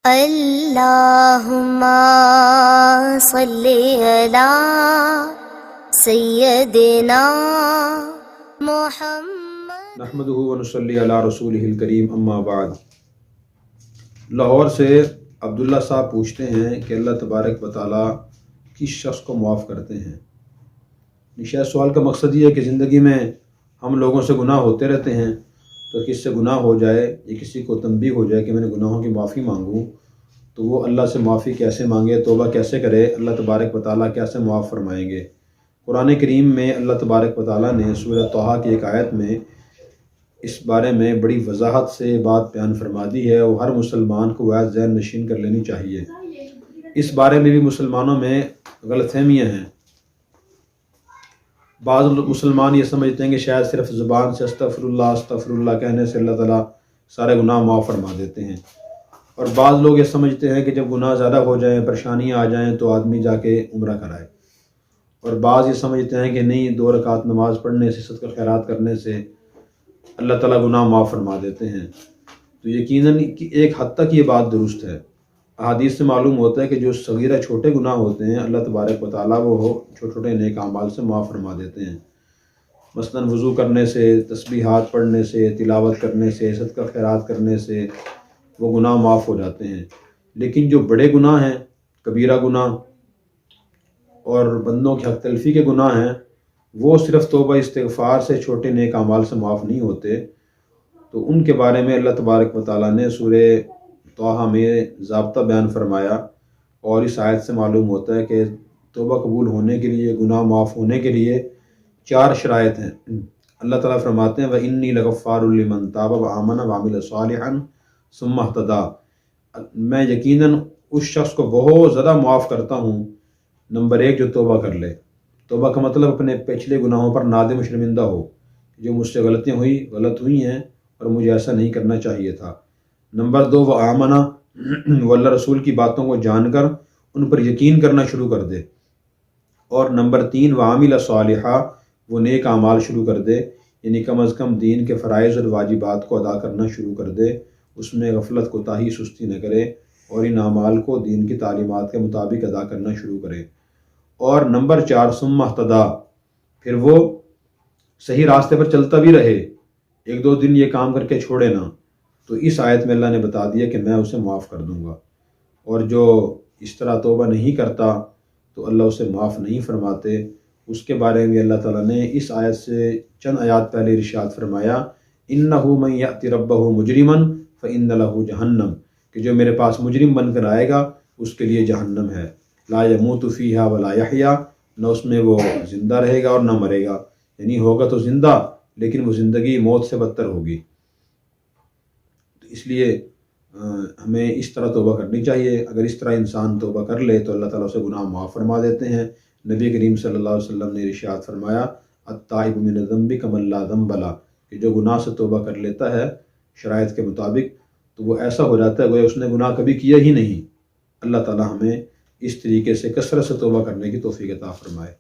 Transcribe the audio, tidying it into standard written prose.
اللہم صلی علی سیدنا محمد نحمدہ ونصلی علی رسولہ الکریم، اما بعد۔ لاہور سے عبداللہ صاحب پوچھتے ہیں کہ اللہ تبارک و تعالیٰ کس شخص کو معاف کرتے ہیں؟ شاید سوال کا مقصد یہ ہے کہ زندگی میں ہم لوگوں سے گناہ ہوتے رہتے ہیں، تو کس سے گناہ ہو جائے یا کسی کو تنبیہ ہو جائے کہ میں نے گناہوں کی معافی مانگوں، تو وہ اللہ سے معافی کیسے مانگے، توبہ کیسے کرے، اللہ تبارک و تعالیٰ کیسے معاف فرمائیں گے؟ قرآن کریم میں اللہ تبارک و تعالیٰ نے سورہ طٰہٰ کی ایک آیت میں اس بارے میں بڑی وضاحت سے بات بیان فرما دی ہے، اور ہر مسلمان کو وہ ذہن نشین کر لینی چاہیے۔ اس بارے میں بھی مسلمانوں میں غلط فہمیاں ہیں۔ بعض مسلمان یہ سمجھتے ہیں کہ شاید صرف زبان سے استغفر اللہ کہنے سے اللہ تعالیٰ سارے گناہ معاف فرما دیتے ہیں، اور بعض لوگ یہ سمجھتے ہیں کہ جب گناہ زیادہ ہو جائیں، پریشانیاں آ جائیں تو آدمی جا کے عمرہ کرائے، اور بعض یہ سمجھتے ہیں کہ نہیں، 2 رکعت نماز پڑھنے سے، صدقہ خیرات کرنے سے اللہ تعالیٰ گناہ معاف فرما دیتے ہیں۔ تو یقیناً ایک حد تک یہ بات درست ہے۔ احادیث سے معلوم ہوتا ہے کہ جو صغیرہ چھوٹے گناہ ہوتے ہیں، اللہ تبارک و تعالیٰ وہ چھوٹے چھوٹے نیک اعمال سے معاف فرما دیتے ہیں۔ مثلاً وضو کرنے سے، تسبیحات پڑھنے سے، تلاوت کرنے سے، صدقہ خیرات کرنے سے وہ گناہ معاف ہو جاتے ہیں۔ لیکن جو بڑے گناہ ہیں، کبیرہ گناہ اور بندوں کی حق تلفی کے گناہ ہیں، وہ صرف توبہ استغفار سے، چھوٹے نیک اعمال سے معاف نہیں ہوتے۔ تو ان کے بارے میں اللہ تبارک و تعالیٰ نے سورہ طٰہٰ میں ضابطہ بیان فرمایا، اور اس آیت سے معلوم ہوتا ہے کہ توبہ قبول ہونے کے لیے، گناہ معاف ہونے کے لیے 4 شرائط ہیں۔ اللہ تعالیٰ فرماتے ہیں وَإِنِّي لَغَفَّارٌ لِمَن تَابَ وَآمَنَ وَعَمِلَ صَالِحًا ثُمَّ اهْتَدَىٰ، میں یقیناً اس شخص کو بہت زیادہ معاف کرتا ہوں۔ نمبر 1، جو توبہ کر لے۔ توبہ کا مطلب اپنے پچھلے گناہوں پر نادم و شرمندہ ہو، جو مجھ سے غلطیاں غلط ہوئی ہیں اور مجھے ایسا نہیں کرنا چاہیے تھا۔ نمبر 2، وہ آمنہ، وہ اللہ رسول کی باتوں کو جان کر ان پر یقین کرنا شروع کر دے۔ اور نمبر 3، وہ عامل صالحہ، وہ نیک اعمال شروع کر دے، یعنی کم از کم دین کے فرائض اور واجبات کو ادا کرنا شروع کر دے، اس میں غفلت کوتاہی سستی نہ کرے، اور ان اعمال کو دین کی تعلیمات کے مطابق ادا کرنا شروع کرے۔ اور نمبر 4، ثم اهتدیٰ، پھر وہ صحیح راستے پر چلتا بھی رہے، 1-2 دن یہ کام کر کے چھوڑے نہ، تو اس آیت میں اللہ نے بتا دیا کہ میں اسے معاف کر دوں گا۔ اور جو اس طرح توبہ نہیں کرتا تو اللہ اسے معاف نہیں فرماتے۔ اس کے بارے میں اللہ تعالیٰ نے اس آیت سے چند آیات پہلے ارشاد فرمایا اِنَّهُ مَن يَأْتِ رَبَّهُ مُجْرِمًا فَإِنَّ لَهُ جَهَنَّمَ، کہ جو میرے پاس مجرم بن کر آئے گا اس کے لیے جہنم ہے، لا يَمُوتُ فِيهَا وَلَا يَحْيَا، نہ اس میں وہ زندہ رہے گا اور نہ مرے گا، یعنی ہوگا تو زندہ لیکن وہ زندگی موت سے بدتر ہوگی۔ تو اس لیے ہمیں اس طرح توبہ کرنی چاہیے۔ اگر اس طرح انسان توبہ کر لے تو اللہ تعالیٰ اسے گناہ معاف فرما دیتے ہیں۔ نبی کریم صلی اللہ علیہ وسلم نے ارشاد فرمایا التائب من الذنب کمن لا ذنب لہ، کہ جو گناہ سے توبہ کر لیتا ہے شرائط کے مطابق تو وہ ایسا ہو جاتا ہے گویا اس نے گناہ کبھی کیا ہی نہیں۔ اللہ تعالیٰ ہمیں اس طریقے سے کثرت سے توبہ کرنے کی توفیق عطا فرمائے۔